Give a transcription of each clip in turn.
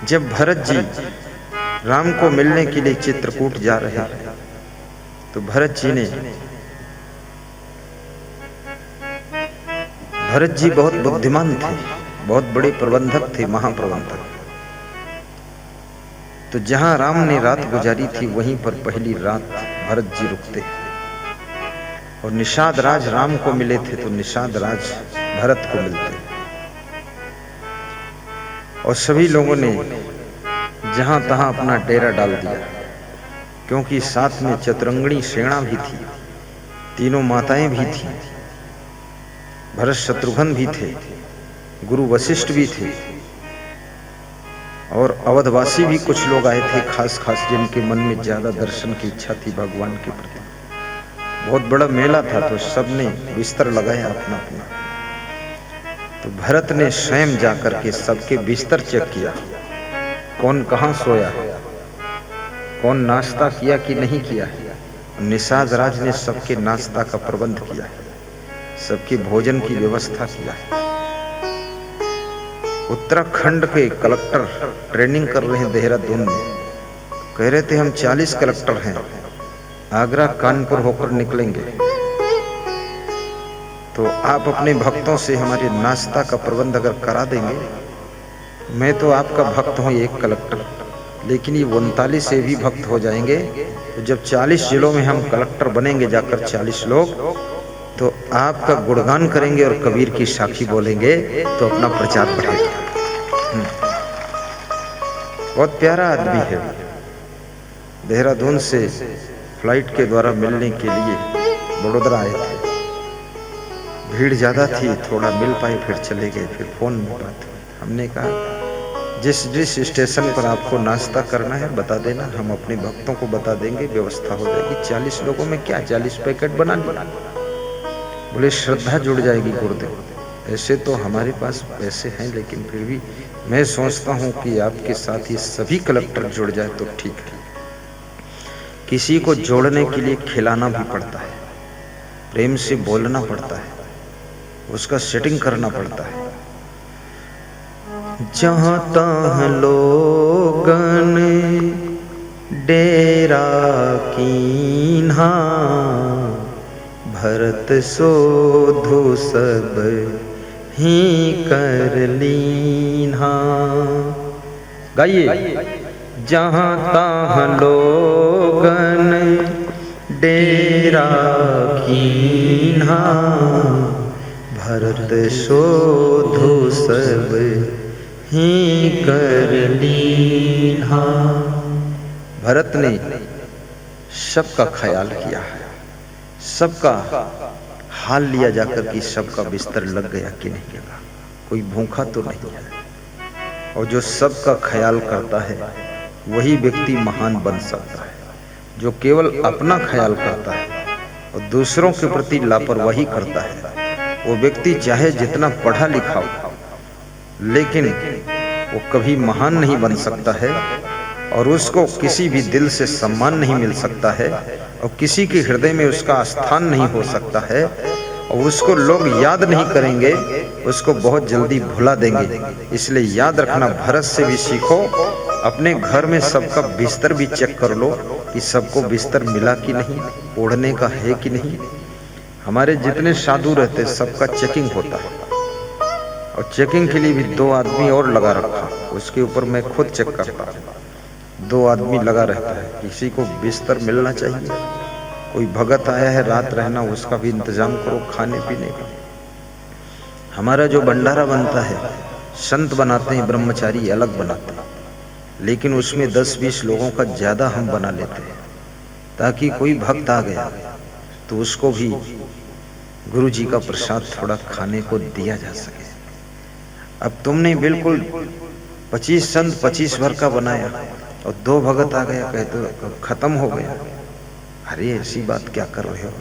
जब भरत जी राम को मिलने के लिए चित्रकूट जा रहे तो भरत जी बहुत बुद्धिमान थे, बहुत बड़े प्रबंधक थे, महाप्रबंधक। तो जहां राम ने रात गुजारी थी वहीं पर पहली रात भरत जी रुकते और निषाद राज राम को मिले थे तो निषाद राज भरत को मिलते और सभी लोगों ने जहां तहां अपना डेरा डाल दिया, क्योंकि साथ में चतुरंगणी सेना भी थी, तीनों माताएं भी थी, भरत शत्रुघ्न भी थे, गुरु वशिष्ठ भी थे और अवधवासी भी कुछ लोग आए थे, खास खास जिनके मन में ज्यादा दर्शन की इच्छा थी भगवान के प्रति। बहुत बड़ा मेला था तो सबने बिस्तर लगाया अपना अपना। तो भरत ने स्वयं जाकर के सबके बिस्तर चेक किया, कौन कहाँ सोया है, कौन नाश्ता किया कि नहीं किया है। निषाद राज ने सबके नाश्ता का प्रबंध किया, सबके भोजन की व्यवस्था किया। उत्तराखंड के कलेक्टर ट्रेनिंग कर रहे हैं देहरादून में, कह रहे थे हम 40 कलेक्टर हैं, आगरा कानपुर होकर निकलेंगे, तो आप अपने भक्तों से हमारे नाश्ता का प्रबंध अगर करा देंगे। मैं तो आपका भक्त हूँ एक कलेक्टर, लेकिन ये 39 से भी भक्त हो जाएंगे। तो जब 40 जिलों में हम कलेक्टर बनेंगे जाकर 40 लोग, तो आपका गुणगान करेंगे और कबीर की साखी बोलेंगे तो अपना प्रचार बढ़ेगा। बहुत प्यारा आदमी है। देहरादून से फ्लाइट के द्वारा मिलने के लिए बड़ोदरा आए थे, भीड़ ज्यादा थी, थोड़ा मिल पाए फिर चले गए। फिर फोन में बात हुई, हमने कहा जिस स्टेशन पर आपको नाश्ता करना है बता देना, हम अपने भक्तों को बता देंगे, व्यवस्था हो जाएगी। 40 लोगों में क्या 40 पैकेट बना लेना। बोले श्रद्धा जुड़ जाएगी गुरुदेव। ऐसे तो हमारे पास पैसे हैं, लेकिन फिर भी मैं सोचता हूँ कि आपके साथ ही सभी कलेक्टर जुड़ जाए तो ठीक है। किसी को जोड़ने के लिए खिलाना भी पड़ता है, प्रेम से बोलना पड़ता है, उसका सेटिंग करना पड़ता है। जहाँ तहाँ लोगन डेरा कीन्हा, भरत सोधु सब ही कर लीन्हा। गाइए। जहाँ तहाँ लोगन डेरा कीन्हा, भरत सोधु सब ही कर लीन्हा। भरत ने सबका ख्याल किया, सबका हाल लिया जाकर कि सबका बिस्तर लग गया कि नहीं लगा, कोई भूखा तो नहीं है। और जो सबका ख्याल करता है वही व्यक्ति महान बन सकता है। जो केवल अपना ख्याल करता है और दूसरों के प्रति लापरवाही करता है, वो व्यक्ति चाहे जितना पढ़ा लिखा हो, लेकिन वो कभी महान नहीं बन सकता है और उसको किसी भी दिल से सम्मान नहीं मिल सकता है और किसी के हृदय में उसका स्थान नहीं हो सकता है और उसको लोग याद नहीं करेंगे, उसको बहुत जल्दी भुला देंगे। इसलिए याद रखना, भरत से भी सीखो, अपने घर में सबका बिस्तर भी चेक कर लो कि सबको बिस्तर मिला कि नहीं, ओढ़ने का है कि नहीं। हमारे जितने साधु रहते सबका चेकिंग होता है और चेकिंग के लिए भी 2 आदमी और लगा रखा, उसके ऊपर मैं खुद चेक करता हूँ। 2 आदमी लगा रहता है, किसी को बिस्तर मिलना चाहिए। कोई भगत आया है रात रहना, उसका भी इंतजाम करो खाने पीने का। हमारा जो भंडारा बनता है, संत बनाते हैं, ब्रह्मचारी अलग बनाते हैं, लेकिन उसमें 10-20 लोगों का ज्यादा हम बना लेते हैं ताकि कोई भक्त आ गया तो उसको भी गुरु जी का प्रसाद थोड़ा खाने को दिया जा सके। अब तुमने बिल्कुल 25 संत 25 भर का बनाया और 2 भगत आ गया, कहते खत्म हो गया। अरे ऐसी बात क्या कर रहे हो,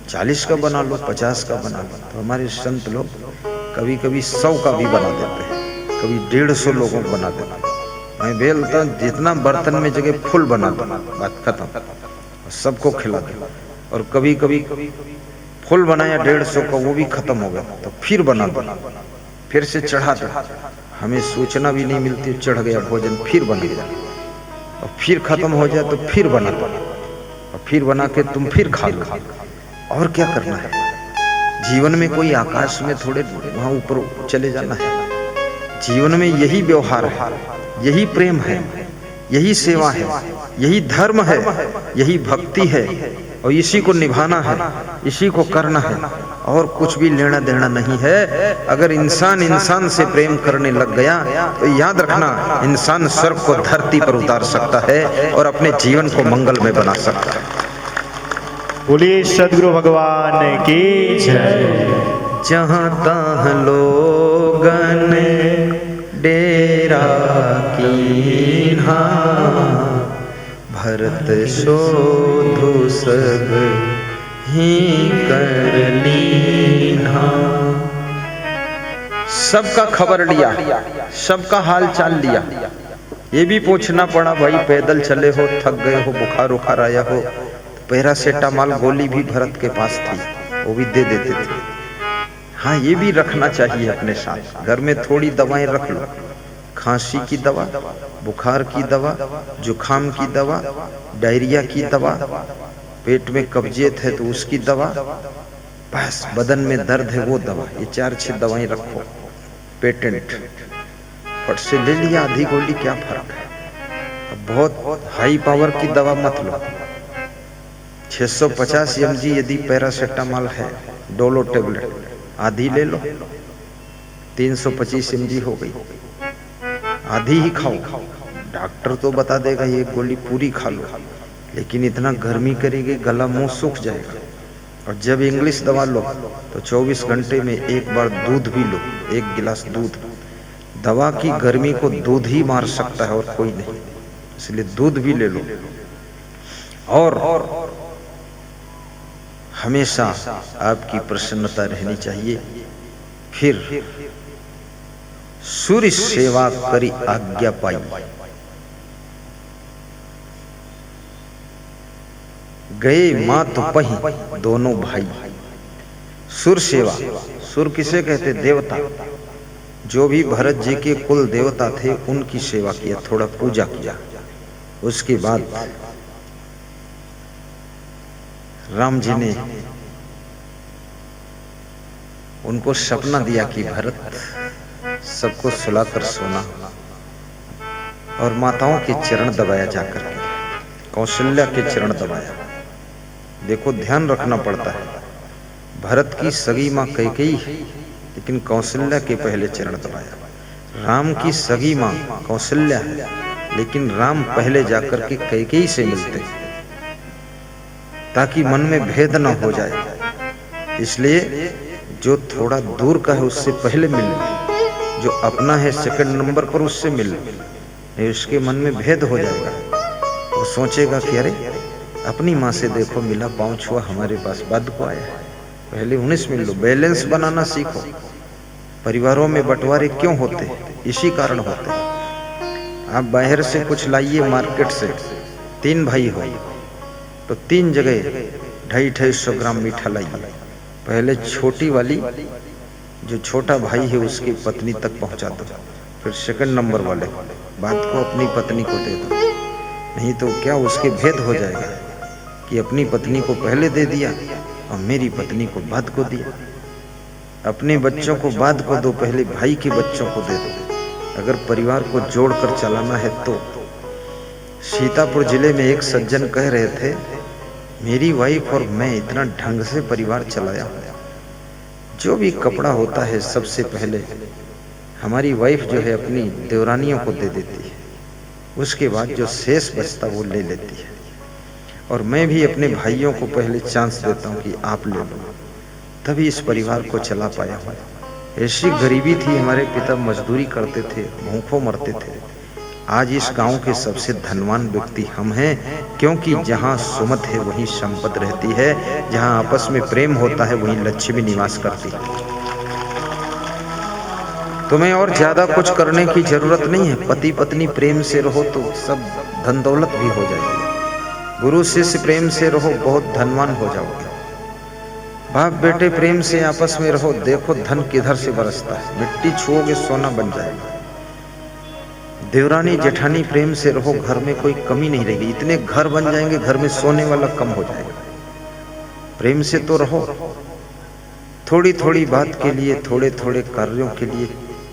40 का बना लो, 50 का बना लो। तो हमारे संत लोग कभी कभी 100 का भी बना देते हैं, कभी 150 लोगों को बना देते हैं। मैं बोलता हूँ जितना बर्तन में जगह फुल बना दो, बात खत्म, सबको खिला दो। और कभी कभी फुल बनाया 150 का, वो भी खत्म हो गया, तो फिर बना दो, फिर से चढ़ा दो। हमें सूचना भी नहीं मिलती, चढ़ गया भोजन, फिर बन गया, और फिर खत्म हो जाए तो फिर बना, और फिर बना के तुम फिर खा लो। और क्या करना है जीवन में? कोई आकाश में थोड़े वहां ऊपर चले जाना है। जीवन में यही व्यवहार है, यही प्रेम है, यही सेवा है, यही धर्म है, यही भक्ति है, और इसी को निभाना है, इसी को करना है, और कुछ भी लेना देना नहीं है। अगर इंसान इंसान से प्रेम करने लग गया तो याद रखना, इंसान स्वर्ग को धरती पर उतार सकता है और अपने जीवन को मंगलमय बना सकता है। बोलिए सद्गुरु भगवान की जय। जहाँ तहाँ लोगन डेरा कीन्हा, भरत शोधु सब ही कर लीन्हा। सबका खबर लिया, सबका हाल चाल लिया, ये भी पूछना पड़ा, भाई पैदल चले हो, थक गए हो, बुखार उखार आया हो। पैरासेटामॉल गोली भी भरत के पास थी, वो भी दे देते थे। हाँ, ये भी रखना चाहिए अपने साथ, घर में थोड़ी दवाएं रख लो, खांसी की दवा, बुखार की दवा, जुखाम की दवा, डायरिया की दवा, पेट में कब्जियत है तो उसकी दवा, बस बदन में दर्द है वो दवा, ये 4-6 दवाएं रखो। पेटेंट फट से ले लिया, आधी गोली, क्या फर्क है। अब बहुत हाई पावर की दवा मत लो। 650 mg यदि पैरासेटामॉल है, डोलो टेबलेट, आधी ले लो, 325 mg हो गई, आधी ही खाओ। डॉक्टर तो बता देगा ये गोली पूरी खा लो, लेकिन इतना गर्मी करेगी गला मुंह सूख जाएगा। और जब इंग्लिश दवा लो तो 24 घंटे में एक बार दूध भी लो, 1 गिलास दूध। दवा की गर्मी को दूध ही मार सकता है और कोई नहीं, इसलिए दूध भी ले लो। और हमेशा आपकी प्रसन्नता रहनी चाहिए। फिर सूर्य सेवा करी आज्ञा पाई, गए मात पही दोनों भाई। सुर सेवा, सुर किसे कहते? देवता। जो भी भरत जी के कुल देवता थे उनकी सेवा किया, थोड़ा पूजा किया। उसके बाद राम जी ने उनको सपना दिया कि भरत सबको सुलाकर सोना, और माताओं के चरण दबाया जाकर के, कौशल्या के चरण दबाया। देखो ध्यान रखना पड़ता है, भरत की सगी माँ कैकेयी है, लेकिन कौशल्या के पहले चरण दबाया। राम की सगी माँ कौशल्या है, लेकिन राम पहले जाकर के कैकेयी से मिलते हैं, ताकि मन में भेद न हो जाए। इसलिए जो थोड़ा दूर का है उससे पहले मिल ले, जो अपना है सेकंड नंबर पर उससे मिल ले, नहीं उसके मन में भेद हो जाएगा। वो सोचेगा कि अरे अपनी माँ से देखो मिला, पाँव छुआ, हमारे पास बाद को आया है, पहले उन्हें से मिल लो। बैलेंस बनाना सीखो। परिवारों में बंटवारे क्यों होते हैं? इसी कारण होते हैं। आप बाहर से कुछ लाइए मार्केट से, 3 भाई हो तो 3 जगह 250-250 ग्राम मीठा लाइए। पहले छोटी वाली जो छोटा भाई है उसकी पत्नी तक पहुंचा दो, फिर सेकंड नंबर वाले बात को अपनी पत्नी को दे दो। नहीं तो क्या उसके भेद हो जाएगा कि अपनी पत्नी को पहले दे दिया और मेरी पत्नी को बाद को दिया। अपने बच्चों को बाद को दो, पहले भाई के बच्चों को दे दो। अगर परिवार को जोड़कर चलाना है तो। सीतापुर जिले में एक सज्जन कह रहे थे, मेरी वाइफ और मैं इतना ढंग से परिवार चलाया, जो भी कपड़ा होता है सबसे पहले हमारी वाइफ जो है अपनी देवरानियों को दे देती है, उसके बाद जो शेष बचता वो ले लेती है। और मैं भी अपने भाइयों को पहले चांस देता हूँ कि आप ले लो, तभी इस परिवार को चला पाया हूँ। ऐसी गरीबी थी, हमारे पिता मजदूरी करते थे, भूखों मरते थे। आज इस गांव के सबसे धनवान व्यक्ति हम हैं, क्योंकि जहां सुमत है वहीं संपत रहती है, जहां आपस में प्रेम होता है वहीं लक्ष्मी निवास करती है। तुम्हें और ज्यादा कुछ करने की जरूरत नहीं है। पति पत्नी प्रेम से रहो तो सब धन दौलत भी हो जाएगी। गुरु शिष्य प्रेम से रहो, बहुत धनवान हो जाओगे। बाप बेटे प्रेम से आपस में रहो, देखो धन किधर से बरसता है। मिट्टी छुओगे सोना बन जाएगा। देवरानी जेठानी प्रेम से रहो, घर में कोई कमी नहीं रहेगी। इतने घर बन जाएंगे, घर में सोने वाला कम हो जाएगा। प्रेम से तो रहो। थोड़ी थोड़ी बात के लिए, थोड़े थोड़े कार्यों के लिए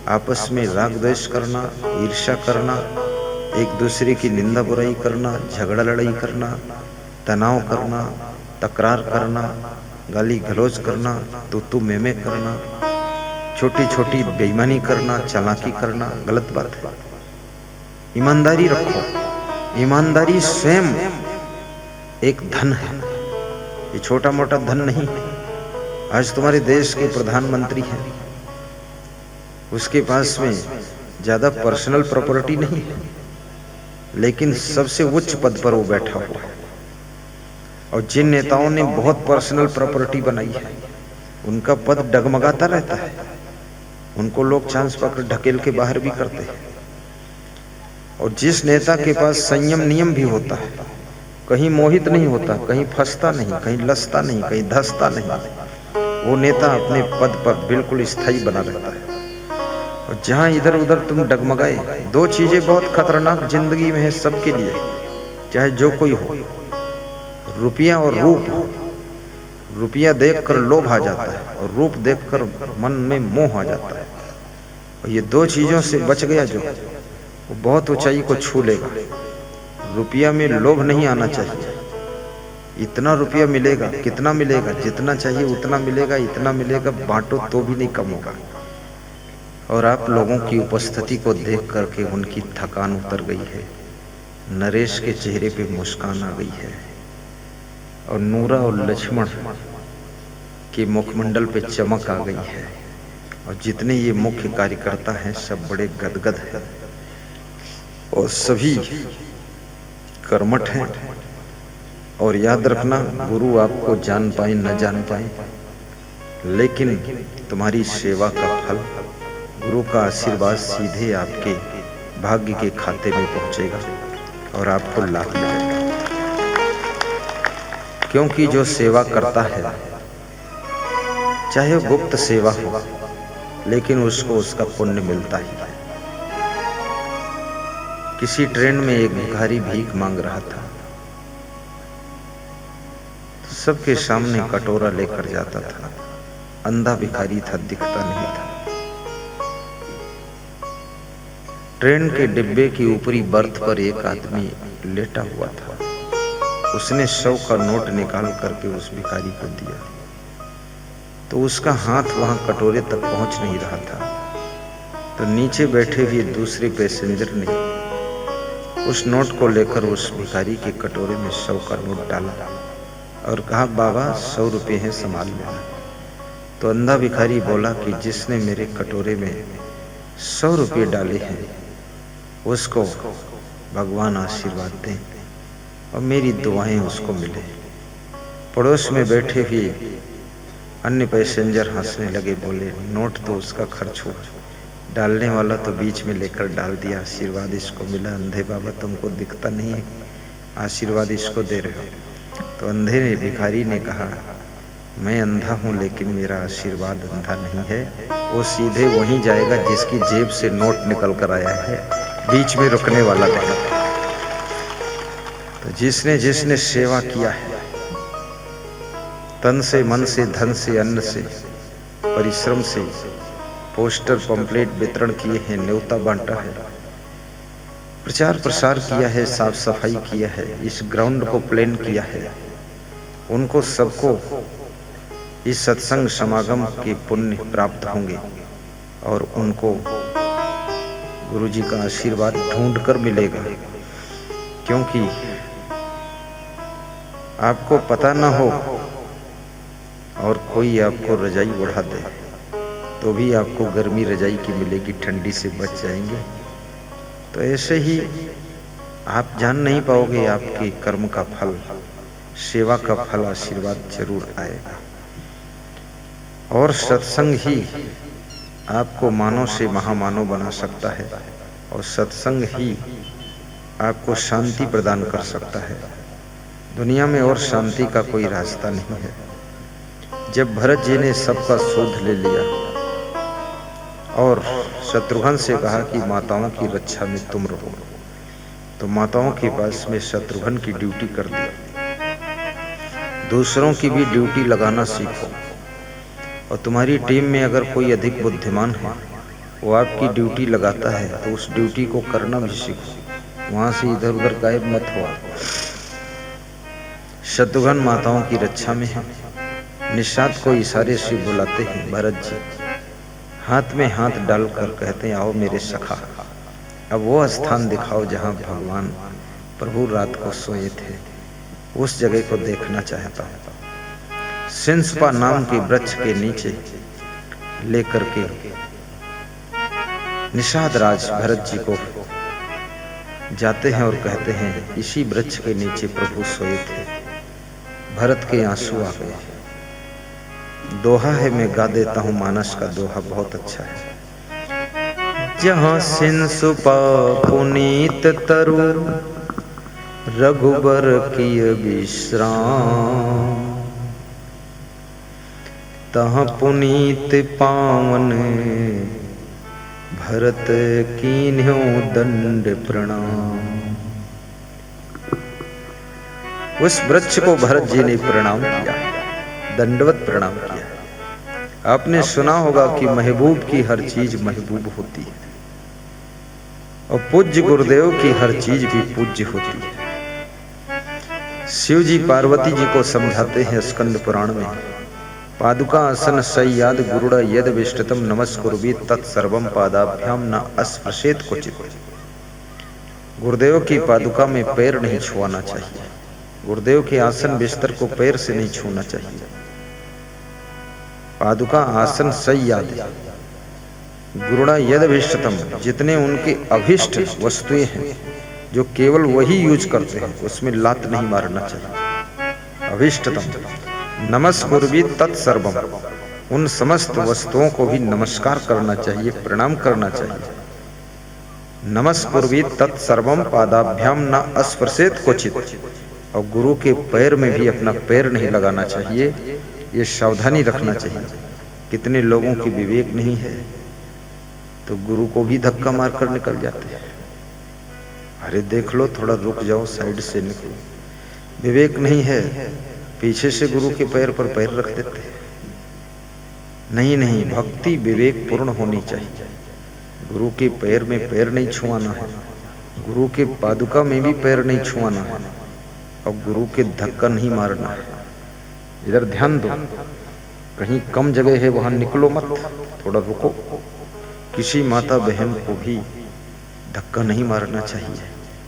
आपस में राग द्वेष करना, ईर्ष्या करना, एक दूसरे की निंदा बुराई करना, झगड़ा लड़ाई करना, तनाव करना, तकरार करना, गाली गलौज करना, तू मैं करना, छोटी छोटी बेईमानी करना, चालाकी करना गलत बात है। ईमानदारी रखो। ईमानदारी स्वयं एक धन है, ये छोटा मोटा धन नहीं है। आज तुम्हारे देश के प्रधानमंत्री हैं, उसके पास में ज्यादा पर्सनल प्रॉपर्टी नहीं है, लेकिन सबसे उच्च पद पर वो बैठा हुआ है। और जिन नेताओं ने बहुत पर्सनल प्रॉपर्टी बनाई है, उनका पद डगमगाता रहता है। उनको लोग चांस पकड़ ढकेल के बाहर भी करते हैं। और जिस नेता के पास संयम नियम भी होता है, कहीं मोहित नहीं होता, कहीं फंसता नहीं, कहीं लसता नहीं, कहीं धसता नहीं, वो नेता अपने पद पर बिल्कुल स्थायी बना रहता है। और जहां इधर उधर तुम डगमगाए, दो चीजें बहुत खतरनाक जिंदगी में है सबके लिए, चाहे जो कोई हो, रुपया और रूप। रुपया देखकर लोभ आ जाता है और रूप देखकर मन में मोह आ जाता है। और ये दो चीजों से बच गया जो, वो बहुत ऊंचाई को छू लेगा। रुपया में लोभ नहीं आना चाहिए। इतना रुपया मिलेगा, कितना मिलेगा, जितना चाहिए उतना मिलेगा, इतना मिलेगा, बांटो तो भी नहीं कम होगा। और आप लोगों की उपस्थिति को देख करके उनकी थकान उतर गई है, नरेश के चेहरे पे मुस्कान आ गई है, और नूरा और लक्ष्मण के मुखमंडल पे चमक आ गई है। और जितने ये मुख्य कार्यकर्ता हैं सब बड़े गदगद हैं और सभी कर्मठ हैं। और याद रखना, गुरु आपको जान पाए न जान पाए, लेकिन तुम्हारी सेवा का फल, गुरु का आशीर्वाद सीधे आपके भाग्य के खाते में पहुंचेगा और आपको लाभ मिलेगा। क्योंकि जो सेवा करता है, चाहे गुप्त सेवा हो, लेकिन उसको उसका पुण्य मिलता ही है। किसी ट्रेन में एक भिखारी भीख मांग रहा था, सबके सामने कटोरा लेकर जाता था। अंधा भिखारी था, दिखता नहीं था। ट्रेन के डिब्बे की ऊपरी बर्थ पर एक आदमी लेटा हुआ था। उसने 100 का नोट निकाल करके उस भिखारी को दिया, तो उसका हाथ वहां कटोरे तक पहुंच नहीं रहा था। तो नीचे बैठे हुए दूसरे पैसेंजर ने उस नोट को लेकर उस भिखारी के कटोरे में 100 का नोट डाला और कहा, बाबा 100 रुपये हैं, संभाल लेना। तो अंधा भिखारी बोला कि जिसने मेरे कटोरे में 100 रुपये डाले हैं, उसको भगवान आशीर्वाद दें और मेरी दुआएं उसको मिले। पड़ोस में बैठे हुए अन्य पैसेंजर हंसने लगे, बोले, नोट तो उसका खर्च हुआ, डालने वाला तो बीच में लेकर डाल दिया, आशीर्वाद इसको मिला। अंधे बाबा तुमको दिखता नहीं है, आशीर्वाद इसको दे रहे हो। तो अंधे ने, भिखारी ने कहा, मैं अंधा हूं लेकिन मेरा आशीर्वाद अंधा नहीं है, वो सीधे वहीं जाएगा जिसकी जेब से नोट निकल कर आया है, बीच में रुकने वाला नहीं। तो जिसने जिसने सेवा किया है, तन से, मन से, धन से, अन्न से, परिश्रम से, पोस्टर पंपलेट वितरण किए हैं, न्योता बांटा है, प्रचार प्रसार किया है, साफ सफाई किया है, इस ग्राउंड को प्लान किया है, उनको सबको इस सत्संग समागम के पुण्य प्राप्त होंगे और उनको गुरु जी का आशीर्वाद ढूंढ कर मिलेगा। क्योंकि आपको पता ना हो और कोई आपको रजाई ओढ़ा दे तो भी आपको गर्मी रजाई की मिलेगी, ठंडी से बच जाएंगे। तो ऐसे ही आप जान नहीं पाओगे आपके कर्म का फल, सेवा का फल, आशीर्वाद जरूर आएगा। और सत्संग ही आपको मानव से महामानव बना सकता है और सत्संग ही आपको शांति प्रदान कर सकता है। दुनिया में और शांति का कोई रास्ता नहीं है। जब भरत जी ने सबका शोध ले लिया और शत्रुघ्न से कहा कि माताओं की रक्षा में तुम रहो। तो माताओं के पास में शत्रुघ्न की ड्यूटी कर दी। दूसरों की भी ड्यूटी लगाना सीखो, और तुम्हारी टीम में अगर कोई अधिक बुद्धिमान है, वो आपकी ड्यूटी लगाता है, तो उस ड्यूटी को करना भी सीखो। वहां से इधर उधर गायब मत हो। शत्रुघ्न माताओं की रक्षा में है। निषाद को इशारे से बुलाते हैं भरत जी, हाथ में हाथ डालकर कहते हैं, आओ मेरे सखा, अब वो स्थान दिखाओ जहां भगवान प्रभु रात को सोए थे। उस जगह को देखना चाहता हूं। सिंसपा नाम के वृक्ष के नीचे लेकर के निषाद राज भरत जी को जाते हैं और कहते हैं, इसी वृक्ष के नीचे प्रभु सोए थे। भरत के आंसू आ गए। दोहा है, मैं गा देता हूं, मानस का दोहा बहुत अच्छा है। जहां सिंसुपा पुनीत तरु रघुबर किय विश्राम, तहाँ पुनीत पावन भरत कीन्ह्यो दंड प्रणाम। उस वृक्ष को भरत जी ने प्रणाम किया, दंडवत प्रणाम किया। आपने सुना होगा कि महबूब की हर चीज महबूब होती है, और पूज्य गुरुदेव की हर चीज भी पूज्य होती है। शिव जी पार्वती जी को समझाते हैं स्कंद पुराण में, पादुका आसन सय्याद गुरुड़ा यद विष्टतम नमस्कुर्वी तत्सर्वम पादाभ्याम न अस्पृशेत क्वचित्। गुरुदेव की पादुका में पैर नहीं छुआना चाहिए। गुरुदेव के आसन बिस्तर को पैर से नहीं छूना चाहिए। पादुका आसन सय्याद गुरुड़ा यद विष्टतम, जितने उनके अभिष्ट वस्तुएं हैं जो केवल वही यूज करते हैं, उसमें लात नहीं मारना चाहिए। अभिष्टतम नमस्कुर्वी तत्सर्वम, उन समस्त वस्तुओं को भी नमस्कार करना चाहिए, प्रणाम करना चाहिए। नमस्कुर्वी तत्सर्वम पादाभ्याम न अस्पृशेत क्वचित्, और गुरु के पैर में भी अपना पैर नहीं लगाना चाहिए। ये सावधानी रखना चाहिए। कितने लोगों की विवेक नहीं है, तो गुरु को भी धक्का मारकर निकल जाते हैं। अरे देख लो, थोड़ा रुक जाओ, साइड से निकलो। विवेक नहीं है, पीछे से गुरु के पैर पर पैर रख देते हैं। नहीं नहीं, भक्ति विवेक पूर्ण होनी चाहिए। गुरु के पैर में पैर नहीं छुआना है, गुरु के पादुका में भी पैर नहीं छुआना है, और गुरु के धक्का नहीं मारना है। इधर ध्यान दो, कहीं कम जगह है वहां निकलो मत, थोड़ा रुको। किसी माता बहन को भी धक्का नहीं मारना चाहिए।